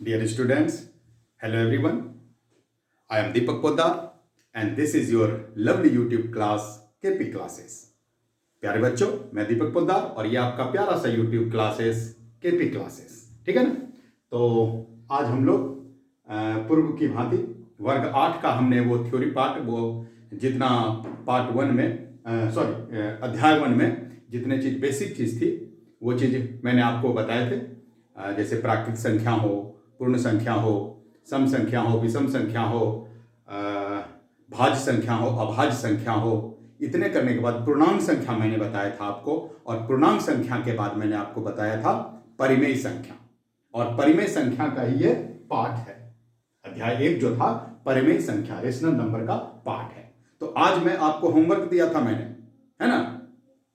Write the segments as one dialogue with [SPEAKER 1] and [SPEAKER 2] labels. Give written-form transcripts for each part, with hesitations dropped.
[SPEAKER 1] Dear students, hello everyone. I am Deepak Poddar and this is your lovely YouTube class KP Classes. प्यारे बच्चों, मैं दीपक पोद्दार और ये आपका प्यारा सा YouTube क्लासेस KP क्लासेस, ठीक है ना। तो आज हम लोग पूर्व की भांति वर्ग 8 का हमने वो थ्योरी पार्ट, वो जितना पार्ट 1 में अध्याय 1 में जितने चीज बेसिक चीज थी वो चीज मैंने आपको बताए थे। जैसे प्राकृतिक संख्या हो, पूर्ण संख्या हो, सम संख्या हो, विषम संख्या हो, भाज्य संख्या हो, अभाज्य संख्या हो, इतने करने के बाद पूर्णांक संख्या मैंने बताया था आपको, और पूर्णांक संख्या के बाद मैंने आपको बताया था परिमेय संख्या, और परिमेय संख्या का ही ये पाठ है। अध्याय 1 जो था परिमेय संख्या, रेशनल नंबर का पाठ है। तो आज मैं आपको होमवर्क दिया था मैंने, है ना।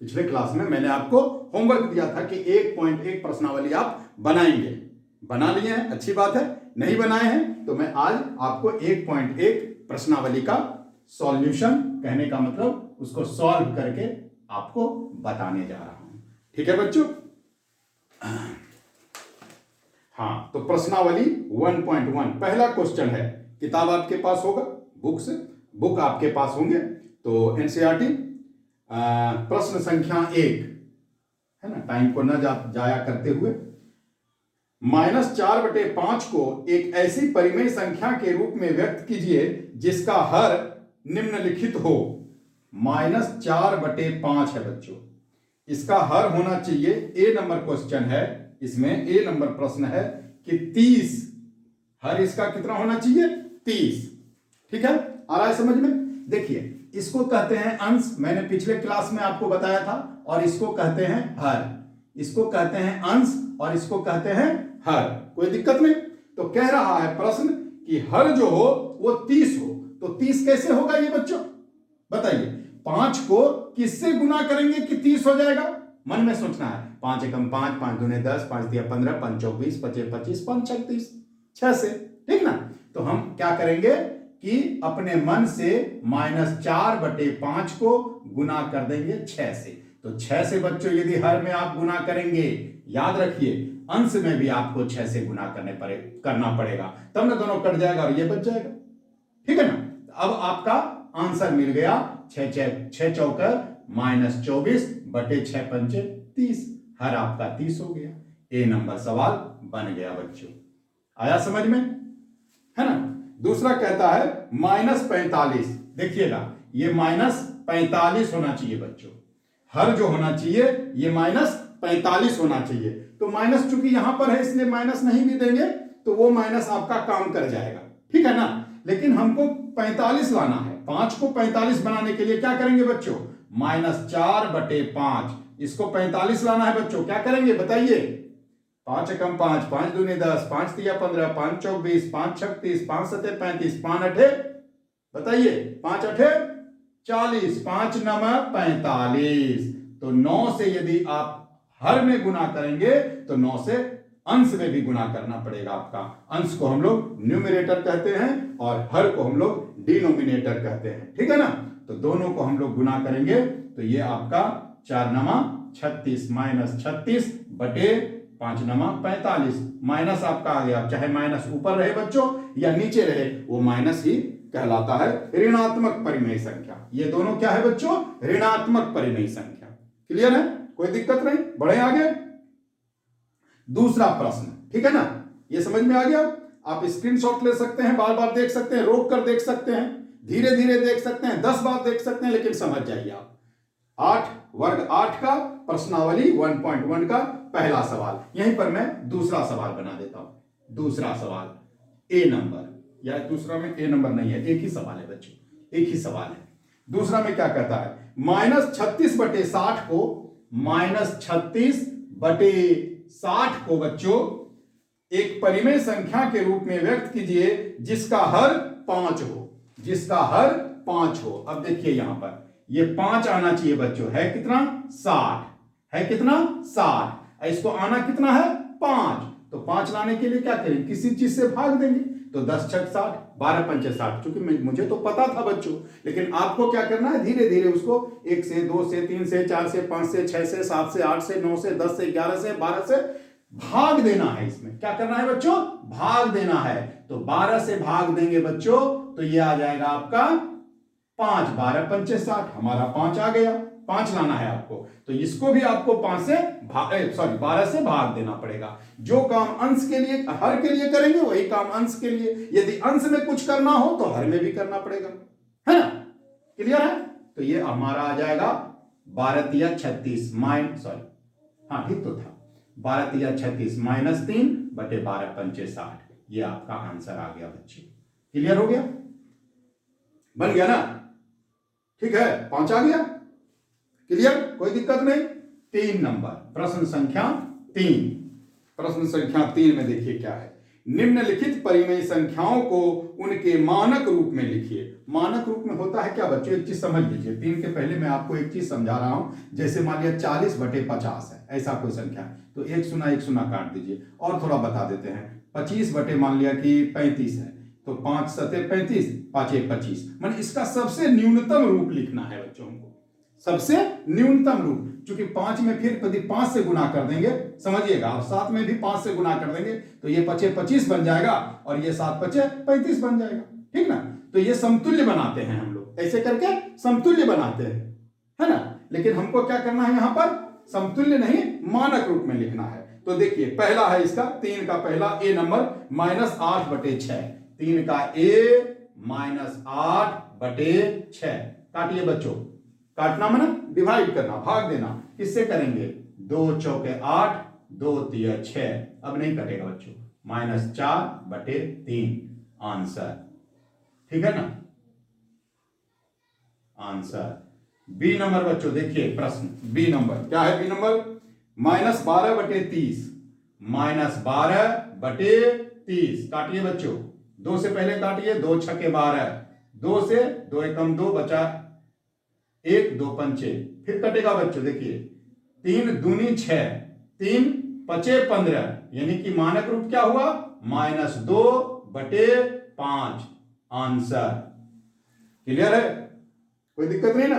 [SPEAKER 1] पिछले क्लास में मैंने आपको होमवर्क दिया था कि 1.1 प्रश्नावली आप बनाएंगे। बना लिए हैं, अच्छी बात है। नहीं बनाए हैं तो मैं आज आपको 1.1 प्रश्नावली का सॉल्यूशन, कहने का मतलब उसको सॉल्व करके आपको बताने जा रहा हूं, ठीक है बच्चों। हाँ, तो प्रश्नावली 1.1 पहला क्वेश्चन है। किताब आपके पास होगा, बुक आपके पास होंगे तो एनसीईआरटी प्रश्न संख्या 1 है ना। टाइम को न जाया करते हुए, -4/5 को एक ऐसी परिमेय संख्या के रूप में व्यक्त कीजिए जिसका हर निम्नलिखित हो। -4/5 है बच्चों, इसका हर होना चाहिए, ए नंबर क्वेश्चन है, इसमें ए नंबर प्रश्न है कि 30। हर इसका कितना होना चाहिए? 30, ठीक है। आ रहा है समझ में? देखिए, इसको कहते हैं अंश, मैंने पिछले क्लास में आपको बताया था, और इसको कहते हैं हर। इसको कहते हैं अंश और इसको कहते हैं हर, कोई दिक्कत नहीं। तो कह रहा है प्रश्न कि हर जो हो वो 30 हो। तो 30 कैसे होगा ये बच्चों बताइए। 5 को किससे गुना करेंगे कि 30 हो जाएगा? मन में सोचना है। 5 एकम 5, 5 दूने 10, 5 तिया 15, 5 चौक 20, 25 25, 5 छक 30, 6 से, ठीक ना। तो हम क्या करेंगे कि अपने मन से -4/5 को गुना कर देंगे 6 से। तो 6 से बच्चों यदि हर में आप गुना करेंगे, याद रखिए अंश में भी आपको 6 से गुना करना पड़ेगा, तब ना दोनों कट जाएगा और ये बच जाएगा, ठीक है ना। अब आपका आंसर मिल गया 6 चौका -24/6 पंचे 30। हर आपका 30 हो गया। ए नंबर सवाल बन गया बच्चों। आया समझ में, है ना। दूसरा कहता है -45। देखिएगा, ये -45 होना चाहिए बच्चों। हर जो होना चाहिए ये -45 होना चाहिए। तो माइनस चूंकि यहां पर है इसलिए माइनस नहीं भी देंगे तो वो माइनस आपका काम कर जाएगा, ठीक है ना। लेकिन हमको 45 लाना है। 5 को 45 बनाने के लिए क्या करेंगे बच्चों? -4/5, इसको 45 लाना है बच्चों। क्या करेंगे बताइए? 5 एकम 5, 5 दूने 10, 5 तिया 15, 5 चौक 20, 5 छक 30, 5 सते 35, 5 अठे बताइए, 5 अठे 40, 5 नम 45। तो 9 से यदि आप हर में गुना करेंगे तो 9 से अंश में भी गुना करना पड़ेगा आपका। अंश को हम लोग न्यूमरेटर कहते हैं और हर को हम लोग डिनोमिनेटर कहते हैं, ठीक है ना। तो दोनों को हम लोग गुना करेंगे तो ये आपका 4 नमा 36 -36 बटे 5 नमा 45। माइनस आपका आ गया, चाहे माइनस ऊपर रहे बच्चों या नीचे रहे, वो माइनस ही कहलाता है ऋणात्मक परिमेय संख्या। ये दोनों क्या है बच्चों? ऋणात्मक परिमेय संख्या। क्लियर है? कोई दिक्कत नहीं, बढ़े आगे। दूसरा प्रश्न, ठीक है ना। ये समझ में आ गया। आप स्क्रीनशॉट ले सकते हैं, बार बार देख सकते हैं, रोक कर देख सकते हैं, धीरे धीरे देख सकते हैं, 10 बार देख सकते हैं, लेकिन समझ जाइए आप। वर्ग 8 का प्रश्नावली 1.1 का पहला सवाल। यहीं पर मैं दूसरा सवाल बना देता हूं। दूसरा सवाल ए नंबर, या दूसरा में ए नंबर नहीं है, एक ही सवाल है बच्चों, एक ही सवाल है। दूसरा में क्या कहता है? -36/60 को -36/60 को बच्चों एक परिमेय संख्या के रूप में व्यक्त कीजिए जिसका हर 5 हो। जिसका हर 5 हो। अब देखिए यहां पर ये 5 आना चाहिए बच्चों, है कितना? 60 है। कितना? 60। इसको आना कितना है? 5। तो 5 लाने के लिए क्या करें? किसी चीज से भाग देंगे। तो 10 छक 60, 12 पंचे 60। चूंकि मुझे तो पता था बच्चों, लेकिन आपको क्या करना है? धीरे धीरे उसको 1 से 2 से 3 से 4 से 5 से 6 से 7 से 8 से 9 से 10 से 11 से 12 से भाग देना है। इसमें क्या करना है बच्चों? भाग देना है। तो 12 से भाग देंगे बच्चों तो ये आ जाएगा आपका 5, 12 पंचे 60, हमारा 5 आ गया। 5 लाना है आपको, तो इसको भी आपको 12 से भाग देना पड़ेगा। जो काम अंश के लिए, हर के लिए करेंगे वही काम अंश के लिए, यदि अंश में कुछ करना हो तो हर में भी करना पड़ेगा, है ना? क्लियर है? तो ये हमारा आ जाएगा 12 तिया 36 हाँ ठीक तो था, 12 तिया 36 -3 बटे 12 पंचे 60। ये आपका आंसर आ गया बच्चे। क्लियर हो गया? बन गया ना? ठीक है, 5 आ गया। क्लियर? कोई दिक्कत नहीं। 3 नंबर प्रश्न संख्या 3। प्रश्न संख्या 3 में देखिए क्या है। निम्नलिखित परिमेय संख्याओं को उनके मानक रूप में लिखिए। मानक रूप में होता है क्या बच्चों? एक चीज समझ लीजिए। 3 के पहले मैं आपको एक चीज समझा रहा हूं। जैसे मान लिया 40 बटे 50 है, ऐसा कोई संख्या है, तो एक शून्य काट दीजिए। और थोड़ा बता देते हैं, 25 बटे मान लिया कि 35 है, तो 5 सते 35, 5 1 25। मान इसका सबसे न्यूनतम रूप लिखना है बच्चों को, सबसे न्यूनतम रूप। क्योंकि 5 में फिर यदि 5 से गुना कर देंगे, समझिएगा, और 7 में भी 5 से गुना कर देंगे तो ये 5 25 बन जाएगा और ये 7 5 35 बन जाएगा। ठीक ना? तो ये समतुल्य बनाते हैं हम लोग, ऐसे करके समतुल्य बनाते हैं, है ना? लेकिन हमको क्या करना है यहां पर? समतुल्य नहीं, मानक रूप में लिखना है। तो देखिए पहला है इसका 3 का पहला ए नंबर -8 बटे 6। 3 का ए -8 बटे 6। काटिए बच्चों। काटना माना डिवाइड करना, भाग देना। किससे करेंगे? 2 चौके 8, 2 तिया 6। अब नहीं कटेगा बच्चों। -4 बटे 3 आंसर। ठीक है ना? आंसर बी नंबर बच्चों। देखिए प्रश्न बी नंबर क्या है? बी नंबर -12 बटे 30। -12 बटे 30। काटिए बच्चों। 2 से पहले काटिए, 2 छके 12, 2 से 2 एकम 2 बचा 1, 2 पंचे, फिर कटेगा बच्चों। देखिए 3 दूनी 6, 3 पचे 15, यानी कि मानक रूप क्या हुआ? -2 बटे 5 आंसर। क्लियर है? कोई दिक्कत नहीं ना?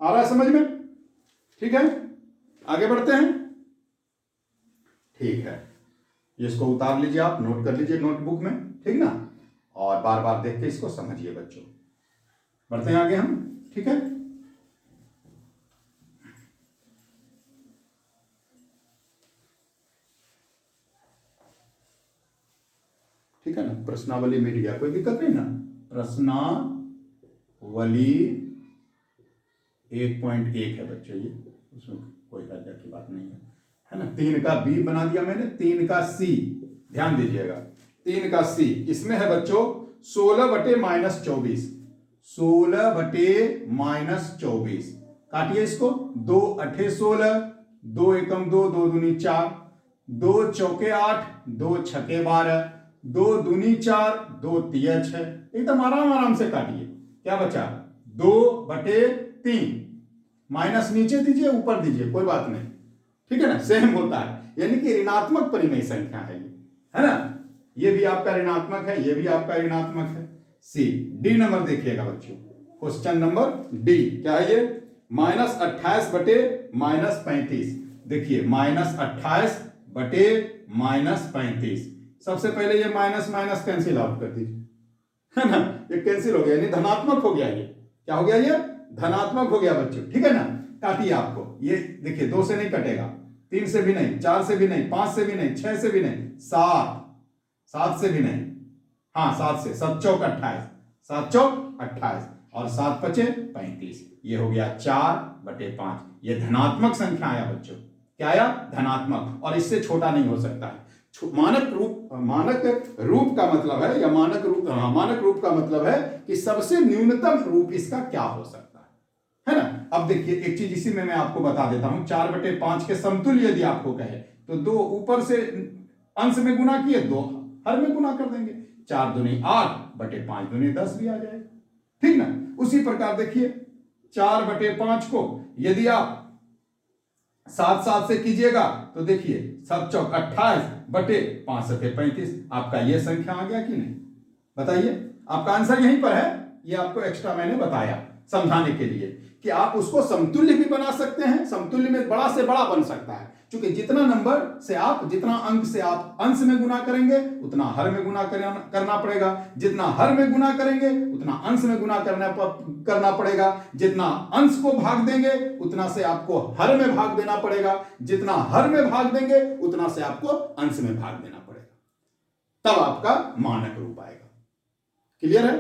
[SPEAKER 1] आ रहा है समझ में? ठीक है, आगे बढ़ते हैं। ठीक है, इसको उतार लीजिए, आप नोट कर लीजिए नोटबुक में, ठीक ना? और बार बार देख के इसको समझिए बच्चों। बढ़ते हैं आगे हम। ठीक है, ठीक है ना? प्रश्नावली मिट गया, कोई दिक्कत नहीं ना? प्रश्नावली 1.1 है बच्चों, ये उसमें कोई हर्जा की बात नहीं है ना? 3 का बी बना दिया मैंने, 3 का सी, ध्यान दीजिएगा। 3 का सी, इसमें है बच्चों 16 बटे -24। 16 बटे -24। काटिए इसको। 2 अठे 16, 2 एकम 2, 2 दूनी 4, 2 चौके 8, 2 छके 12, 2 दूनी 4, 2 तिया 6। एकदम आराम आराम से काटिए। क्या बचा? 2 बटे 3। माइनस नीचे दीजिए, ऊपर दीजिए, कोई बात नहीं। ठीक है ना? सेम होता है, यानी कि ऋणात्मक परिमेय संख्या है ये, है ना? ये भी आपका ऋणात्मक है, ये भी आपका ऋणात्मक है। सी। डी नंबर देखिएगा बच्चों, क्वेश्चन नंबर डी क्या है ये? -28 बटे -35। देखिए -28 बटे -35। सबसे पहले ये माइनस माइनस कैंसिल आउट कर दीजिए, है ना? ये कैंसिल हो गया, यानी धनात्मक हो गया। ये क्या हो गया? ये धनात्मक हो गया बच्चों। ठीक है ना? काटिए आपको। ये देखिए 2 से नहीं कटेगा, 3 से भी नहीं, 4 से भी नहीं, 5 से भी नहीं, 6 से भी नहीं, 7 से भी नहीं, हाँ 7 से। 7 चौक 28, 7 चौक 28 और 7 पचे 35। ये हो गया 4 बटे 5। ये धनात्मक संख्या आया बच्चों। क्या आया? धनात्मक, और इससे छोटा नहीं हो सकता है। मानक रूप का मतलब है, या मानक रूप का मतलब है कि सबसे न्यूनतम रूप इसका क्या हो सकता है ना? अब देखिए एक चीज इसी में मैं आपको बता देता हूं। 4 बटे 5 के समतुल्य यदि आपको कहे तो 2 ऊपर से अंश में गुना किए, 2 हर में गुना कर देंगे। 4 दूनी 8 बटे 5 दूनी 10 भी आ जाएगा। ठीक ना? उसी प्रकार देखिए 4 बटे 5 को यदि आप 7 से कीजिएगा तो देखिए 7 चौक 28 बटे 5 सते 35। आपका यह संख्या आ गया कि नहीं? बताइए, आपका आंसर यहीं पर है। ये आपको एक्स्ट्रा मैंने बताया समझाने के लिए कि आप उसको समतुल्य भी बना सकते हैं, समतुल्य में बड़ा से बड़ा बन सकता है, क्योंकि जितना नंबर से आप, जितना अंक से आप अंश में गुना करेंगे उतना हर में गुना करना पड़ेगा, जितना हर में गुना करेंगे उतना अंश में गुना करना पड़ेगा, जितना अंश को भाग देंगे उतना से आपको हर में भाग देना पड़ेगा, जितना हर में भाग देंगे उतना से आपको अंश में भाग देना पड़ेगा, तब आपका मानक रूप आएगा। क्लियर है?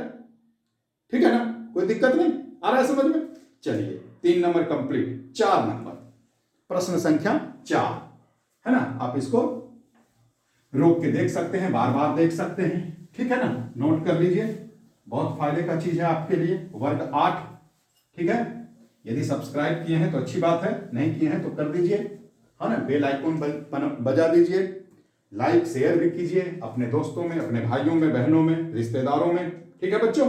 [SPEAKER 1] ठीक है ना, कोई दिक्कत नहीं आ रहा है समझ में? चलिए 3 नंबर कंप्लीट। 4 नंबर प्रश्न संख्या 4 है ना, आप इसको रोक के देख सकते हैं, बार बार देख सकते हैं, ठीक है ना, नोट कर लीजिए, बहुत फायदे का चीज है आपके लिए। वर्ग 8, ठीक है, यदि सब्सक्राइब किए हैं तो अच्छी बात है, नहीं किए हैं तो कर दीजिए, है ना, बेल आइकन बजा दीजिए, लाइक शेयर भी कीजिए अपने दोस्तों में, अपने भाइयों में, बहनों में, रिश्तेदारों में, ठीक है बच्चों।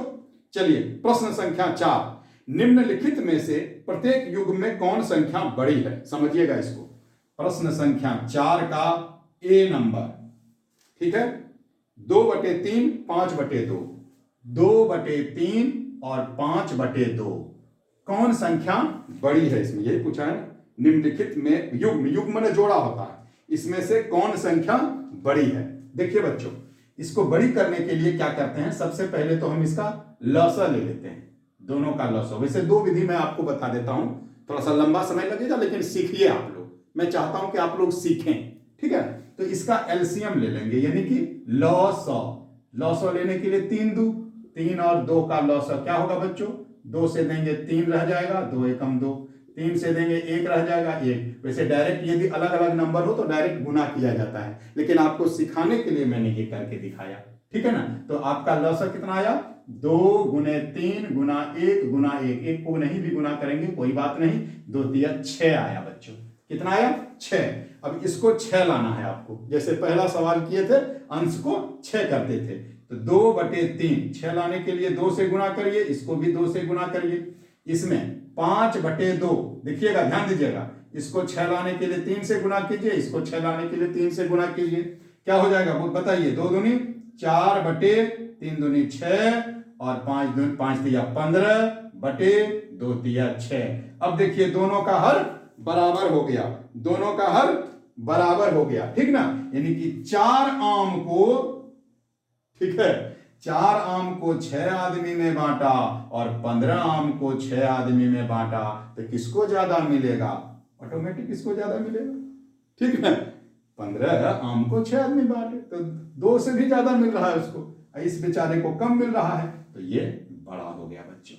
[SPEAKER 1] चलिए प्रश्न संख्या 4, निम्नलिखित में से प्रत्येक युग में कौन संख्या बड़ी है? समझिएगा इसको, प्रश्न संख्या 4 का ए नंबर, ठीक है, 2/3 5/2, 2/3 और 5/2 कौन संख्या बड़ी है? इसमें यही पूछा है, निम्नलिखित में युग मैंने जोड़ा होता है, इसमें से कौन संख्या बड़ी है? देखिए बच्चों, इसको बड़ी करने के लिए क्या करते हैं, सबसे पहले तो हम इसका लसा ले लेते हैं, दोनों का लसा। वैसे 2 विधि मैं आपको बता देता हूं, थोड़ा सा लंबा समय लगेगा लेकिन सीखिए आप लोग, मैं चाहता हूं कि आप लोग सीखें, ठीक है। तो इसका एलसीएम ले लेंगे, यानी कि लसा। लसा लेने के लिए 3 दूं, 3 और 2 का लसा क्या होगा बच्चों? 2 से देंगे 3 रह जाएगा, 2 एकम 2, 3 से देंगे 1 रह जाएगा 1। वैसे डायरेक्ट यदि अलग अलग नंबर हो तो डायरेक्ट गुना किया जाता है, लेकिन आपको सिखाने के लिए मैंने ये करके दिखाया, ठीक है ना। तो आपका लसा कितना आया? 2 गुने 3 गुना 1 गुना 1, 1 को नहीं भी गुना करेंगे कोई बात नहीं, 2 तिया 6 आया बच्चों। कितना आया? 6। अब इसको 6 लाना है आपको, जैसे पहला सवाल किए थे अंश को 6 करते थे, तो 2/3 6 लाने के लिए 2 से गुना करिए, इसको भी 2 से गुना करिए। इसमें 5/2 देखिएगा, ध्यान दीजिएगा, इसको 6 लाने के लिए 3 से गुना कीजिए, इसको 6 लाने के लिए 3 से गुना कीजिए, क्या हो जाएगा बताइए? 2 दूनी 4/3 दूनी 6 और 5 तिया 15/2 तिया 6। अब देखिए दोनों का हर बराबर हो गया, दोनों का हर बराबर हो गया, ठीक ना, यानी कि 4 आम को, ठीक है, 4 आम को 6 आदमी में बांटा और 15 आम को 6 आदमी में बांटा, तो किसको ज्यादा मिलेगा? ऑटोमेटिक किसको ज्यादा मिलेगा, ठीक है। 15 आम को 6 आदमी बांटे तो 2 से भी ज्यादा मिल रहा है उसको, इस बेचारे को कम मिल रहा है, तो ये बड़ा हो गया बच्चों।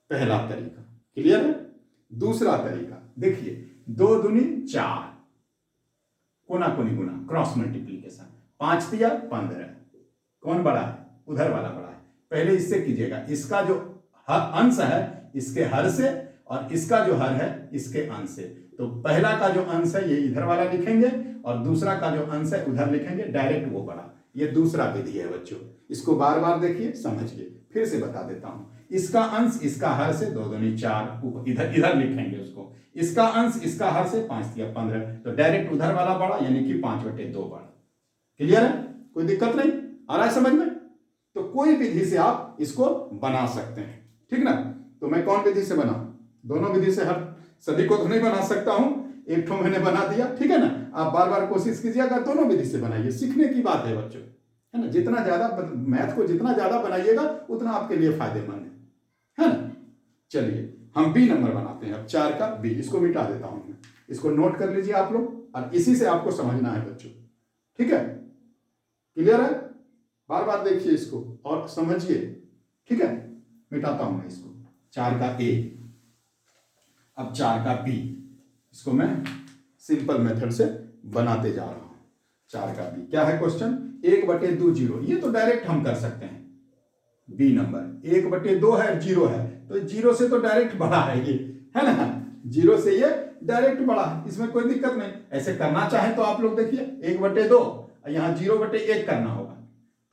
[SPEAKER 1] पहला तरीका क्लियर है। दूसरा तरीका देखिए, 2 दूनी 4, कोना कोनी गुना, क्रॉस मल्टीप्लीकेशन, 5 तिया 15, कौन बड़ा है? उधर वाला बड़ा है। पहले इससे कीजिएगा, इसका जो अंश है इसके हर से और इसका जो हर है इसके अंश से, तो पहला का जो अंश है ये इधर वाला लिखेंगे और दूसरा का जो अंश है उधर लिखेंगे, डायरेक्ट वो बड़ा। ये दूसरा विधि है बच्चों, इसको बार बार देखिए, समझिए, फिर से बता देता हूं। इसका अंश इसका हर से 2 दूनी 4, इधर इधर लिखेंगे उसको, इसका अंश इसका हर से 5 तिया 15, तो डायरेक्ट उधर वाला बड़ा, यानी कि 5/2 बड़ा। क्लियर है, कोई दिक्कत नहीं आ रहा है समझ में? तो कोई विधि से आप इसको बना सकते हैं, ठीक ना। तो मैं कौन विधि से बना? दोनों विधि से, हर सभी को तो नहीं बना सकता हूं, एक ठो मैंने बना दिया, ठीक है ना। आप बार बार कोशिश कीजिएगा, दोनों विधि से बनाइए, सीखने की बात है बच्चों, है ना। जितना ज्यादा मैथ को जितना ज्यादा बनाइएगा उतना आपके लिए फायदेमंद है ना। चलिए हम बी नंबर बनाते हैं, अब 4 का बी, इसको मिटा देता हूं मैं, इसको नोट कर लीजिए आप लोग, और इसी से आपको समझना है बच्चों, ठीक है। क्लियर है, बार बार देखिए इसको और समझिए, ठीक है। मिटाता हूं मैं इसको, 4 का ए, अब 4 का बी, इसको मैं सिंपल मेथड से बनाते जा रहा हूं। 4 का बी क्या है क्वेश्चन? 1/2 0, ये तो डायरेक्ट हम कर सकते हैं। बी नंबर 1/2 है, 0 है, तो 0 से तो डायरेक्ट बड़ा है ये, है ना, 0 से ये डायरेक्ट बड़ा है, इसमें कोई दिक्कत नहीं। ऐसे करना चाहे तो आप लोग देखिए, 1/2 यहां 0/1 करना होगा,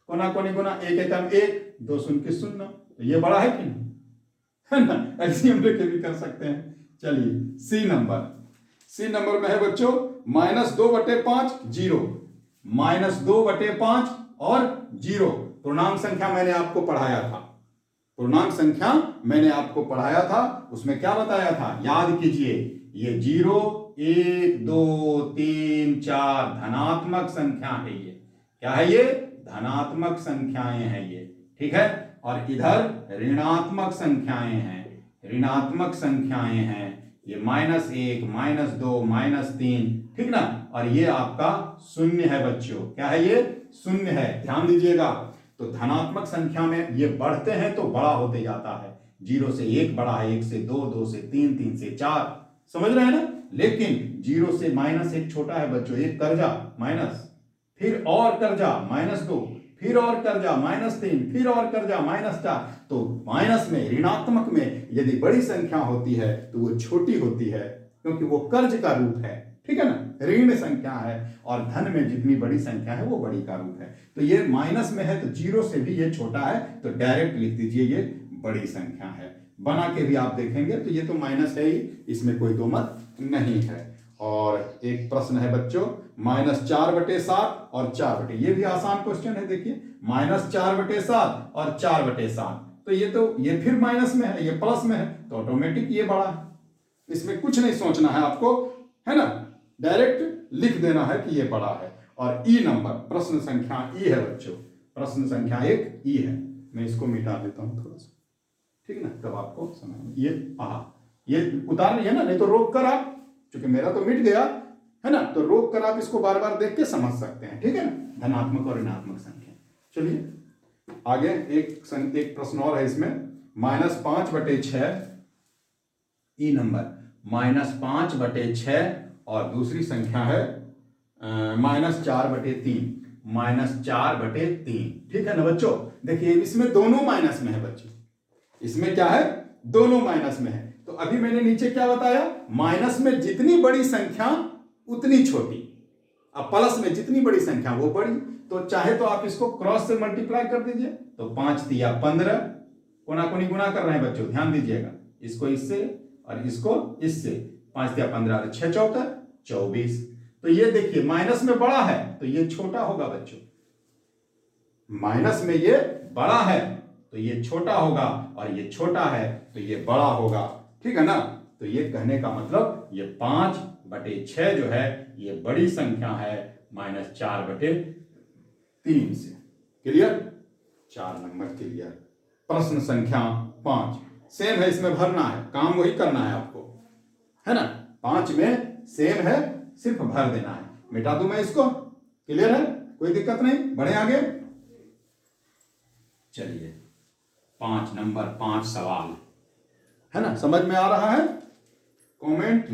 [SPEAKER 1] कोना कोनी गुना, 1 एकम 1, 2 शून्य की 0, तो ये बड़ा है कि नहीं, है ना। एलसीएम लेके भी कर सकते हैं। चलिए सी नंबर, सी नंबर में है बच्चों -2/5 0, -2/5 और 0, पूर्णांक संख्या मैंने आपको पढ़ाया था, पूर्णांक संख्या मैंने आपको पढ़ाया था, उसमें क्या बताया था, याद कीजिए। ये 0 1 2 3 4 धनात्मक संख्या है। ये क्या है, ये धनात्मक संख्याएं हैं ये, ठीक है। और इधर ऋणात्मक संख्याएं हैं, ऋणात्मक संख्याएं हैं। ये -1 -2 -3, ठीक ना। और ये आपका शून्य है बच्चों, क्या है, ये शून्य है, ध्यान दीजिएगा। तो धनात्मक संख्या में ये बढ़ते हैं तो बड़ा होते जाता है। 0 से 1 बड़ा है, 1 से 2, 2 से 3, 3 से 4, समझ रहे हैं ना। लेकिन 0 से -1 छोटा है बच्चों, एक कर्जा माइनस, फिर और कर्जा -2, फिर और कर्जा -3, फिर और कर्जा -4। तो माइनस में, ऋणात्मक में यदि बड़ी संख्या होती है तो वो छोटी होती है, क्योंकि वो कर्ज का रूप है, ठीक है ना, ऋण संख्या है। और धन में जितनी बड़ी संख्या है वो बड़ी का रूप है। तो ये माइनस में है तो 0 से भी ये छोटा है, तो डायरेक्ट लिख दीजिए ये बड़ी संख्या है। बना के भी आप देखेंगे तो ये तो माइनस है ही, इसमें कोई दो मत नहीं है। और एक प्रश्न है बच्चों, -4/7 और 4/, ये भी आसान क्वेश्चन है। देखिए -4/7 और 4/7, तो ये फिर माइनस में है, ये प्लस में है, तो ऑटोमेटिक ये बड़ा है। इसमें कुछ नहीं सोचना है आपको, है ना, डायरेक्ट लिख देना है कि ये बड़ा है। और ई नंबर, प्रश्न संख्या ई है बच्चों, प्रश्न संख्या 1 ई है। मैं इसको मिटा देता हूं थोड़ा सा, ठीक ना, तब आपको समझ। ये उतार नहीं है ना, नहीं तो रोक कर आप, क्योंकि मेरा तो मिट गया है ना, तो रोक कर आप इसको बार बार देख के समझ सकते हैं, ठीक है ना, धनात्मक और ऋणात्मक संख्या। चलिए आगे एक प्रश्न और है इसमें, -5/6 ई नंबर, -5/6 और दूसरी संख्या है -4/3, -4/3, ठीक है ना बच्चों। देखिए इसमें दोनों माइनस में है बच्चों, इसमें क्या है, दोनों माइनस में है। तो अभी मैंने नीचे क्या बताया, माइनस में जितनी बड़ी संख्या उतनी छोटी, अब प्लस में जितनी बड़ी संख्या वो बड़ी। तो चाहे तो आप इसको क्रॉस से मल्टीप्लाई कर दीजिए, तो 5 तिया 15, कोना कोनी गुना कर रहे हैं बच्चों, ध्यान दीजिएगा, इसको इससे और इसको इससे, 5 तिया 15 और 6 चौका 24। तो ये देखिए माइनस में बड़ा है तो ये छोटा होगा बच्चों, माइनस में ये बड़ा है तो ये छोटा होगा, और ये छोटा है तो ये बड़ा होगा, ठीक है ना। तो ये कहने का मतलब ये 5/6 जो है ये बड़ी संख्या है -4/3 से। Clear, 4 number clear. प्रश्न संख्या 5 सेम है, इसमें भरना है, काम वही करना है आपको, है ना। 5 में सेम है, सिर्फ भर देना है। मिटा दूं मैं इसको, क्लियर है, कोई दिक्कत नहीं, बढ़े आगे। चलिए 5 नंबर 5 सवाल है ना, समझ में आ रहा है, कमेंट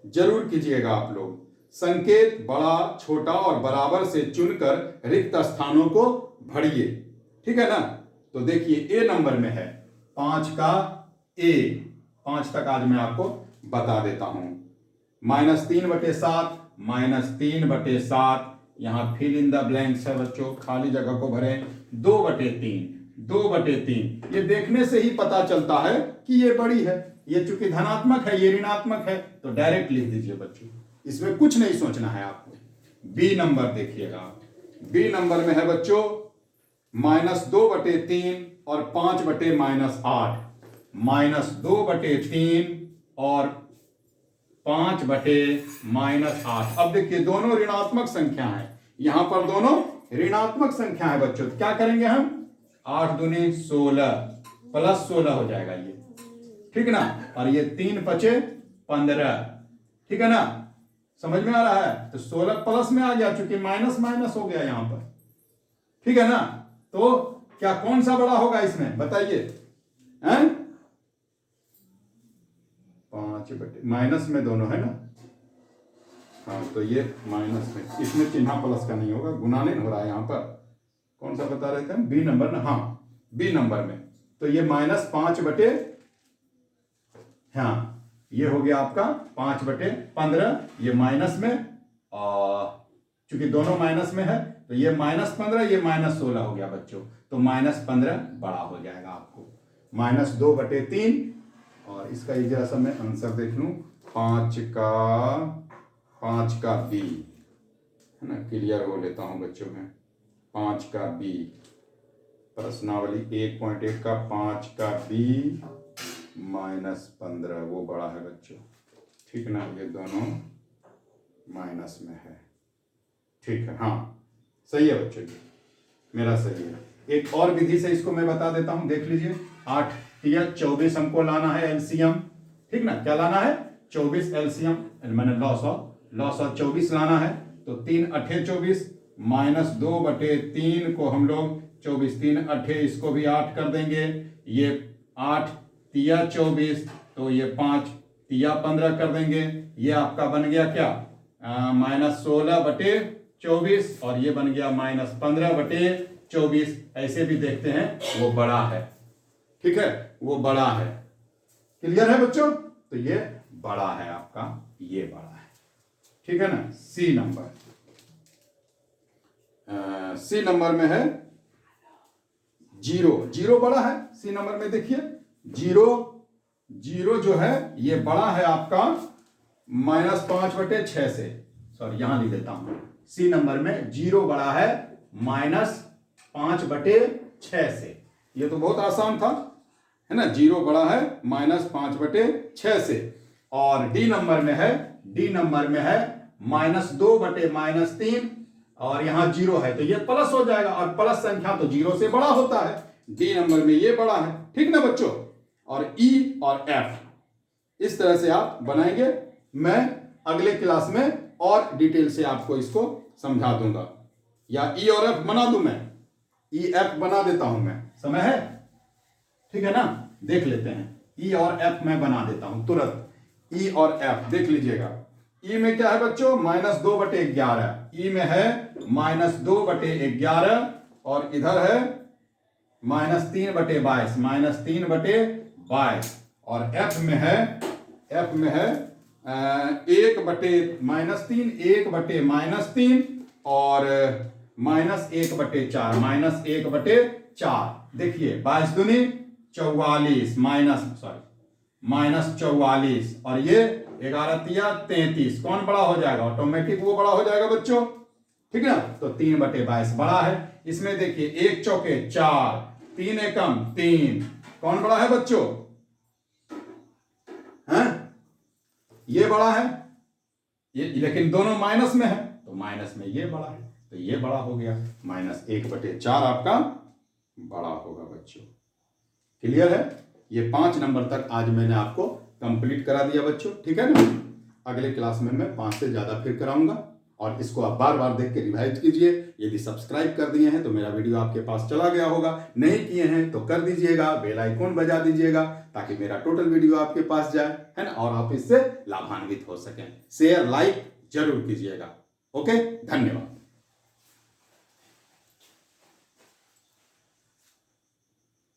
[SPEAKER 1] जरूर कीजिएगा आप लोग। संकेत बड़ा, छोटा और बराबर से चुनकर रिक्त स्थानों को भरिए, ठीक है ना। तो देखिए ए नंबर में है 5 का ए, 5 तक आज मैं आपको बता देता हूं। -3/7, -3/7, यहां फिल इन द ब्लैंक्स है बच्चों, खाली जगह को भरें। 2/3, 2/3, ये देखने से ही पता चलता है कि ये बड़ी है, ये चूंकि धनात्मक है, ये ऋणात्मक है, तो डायरेक्ट लिख दीजिए बच्चों, इसमें कुछ नहीं सोचना है आपको। बी नंबर देखिएगा, बी नंबर में है बच्चों -2/3 और 5/-8, -2/3 और 5/-8। अब देखिए दोनों ऋणात्मक संख्या है, यहां पर दोनों ऋणात्मक संख्या है बच्चों, तो क्या करेंगे हम, 8 दूनी 16 प्लस 16 हो जाएगा ये, ठीक ना। और ये 3×5 15, ठीक है ना, समझ में आ रहा है। तो 16 प्लस में आ गया, चूंकि माइनस माइनस हो गया यहां पर, ठीक है ना। तो क्या कौन सा बड़ा होगा इसमें बताइए, 5/, माइनस में दोनों है ना, हाँ, तो ये माइनस में, इसमें चिन्ह प्लस का नहीं होगा, गुना नहीं हो रहा है यहां पर। कौन सा बता रहे थे हम, बी नंबर ना, हाँ बी नंबर में। तो ये -5/, हाँ ये हो गया आपका 5/15, ये माइनस में, और चूंकि दोनों माइनस में है तो ये -15, ये -16 हो गया बच्चों, तो -15 बड़ा हो जाएगा आपको, -2/3। और इसका ये जरा सा मैं आंसर देख लूं, 5 का बी है ना, क्लियर हो लेता हूं बच्चों में, 5 का बी प्रश्नावली 1.1 का 5 का b -15 वो बड़ा है बच्चों, ठीक ना, ये दोनों माइनस में है, ठीक है, हाँ सही है बच्चों, मेरा सही है। एक और विधि से इसको मैं बता देता हूं, देख लीजिए। 8 या 24 हमको लाना है एलसीएम, ठीक ना, क्या लाना है, 24 एलसीएम, मैंने लॉस ऑफ 24 लाना है, तो 3 अठे 24 -2/3 को हम लोग 24 3 अठे इसको भी 8 कर देंगे, ये 8 तिया 24, तो ये 5 तिया 15 कर देंगे, ये आपका बन गया क्या, -16/24, और ये बन गया -15/24। ऐसे भी देखते हैं वो बड़ा है, ठीक है, वो बड़ा है, क्लियर है बच्चों, तो ये बड़ा है आपका, ये बड़ा है, ठीक है ना। सी नंबर में है 0 बड़ा है, सी नंबर में देखिए 0 जो है ये बड़ा है आपका -5/6 से, सॉरी यहां लिख देता हूं, सी नंबर में 0 बड़ा है -5/6 से, ये तो बहुत आसान था, है ना, 0 बड़ा है -5/6 से। और डी नंबर में है -2/-3, और यहां 0 है तो ये प्लस हो जाएगा, और प्लस संख्या तो 0 से बड़ा होता है, डी नंबर में ये बड़ा है, ठीक ना बच्चों। और ई और एफ इस तरह से आप बनाएंगे, मैं अगले क्लास में और डिटेल से आपको इसको समझा दूंगा, या ई और एफ बना दूं मैं, ई एफ बना देता हूं मैं, समय है, ठीक है ना, देख लेते हैं, ई और एफ मैं बना देता हूं तुरंत। ई और एफ देख लीजिएगा, ई में क्या है बच्चों, -2/11, ई में है -2/11, और इधर है -3/22, -3/22, और एफ में है 1/-3 और -1/4, -1/4, देखिए 22 दूनी 44, -44, और ये 11 तिया 33, कौन बड़ा हो जाएगा, ऑटोमेटिक वो बड़ा हो जाएगा बच्चों, ठीक है ना, तो 3/22 बड़ा है। इसमें देखिए 1 चौके 4, 3 एकम 3, कौन बड़ा है बच्चों, हैं, ये बड़ा है, ये लेकिन दोनों माइनस में है, तो माइनस में ये बड़ा है, तो ये बड़ा हो गया, -1/4 आपका बड़ा होगा बच्चों, क्लियर है। ये 5 नंबर तक आज मैंने आपको कंप्लीट करा दिया बच्चों, ठीक है ना। अगले क्लास में मैं 5 से ज्यादा फिर कराऊंगा, और इसको आप बार बार देख के रिवाइज कीजिए। यदि सब्सक्राइब कर दिए हैं तो मेरा वीडियो आपके पास चला गया होगा, नहीं किए हैं तो कर दीजिएगा, बेल आइकॉन बजा दीजिएगा, ताकि मेरा टोटल वीडियो आपके पास जाए, है ना, और आप इससे लाभान्वित हो सकें। शेयर लाइक जरूर कीजिएगा। ओके, धन्यवाद।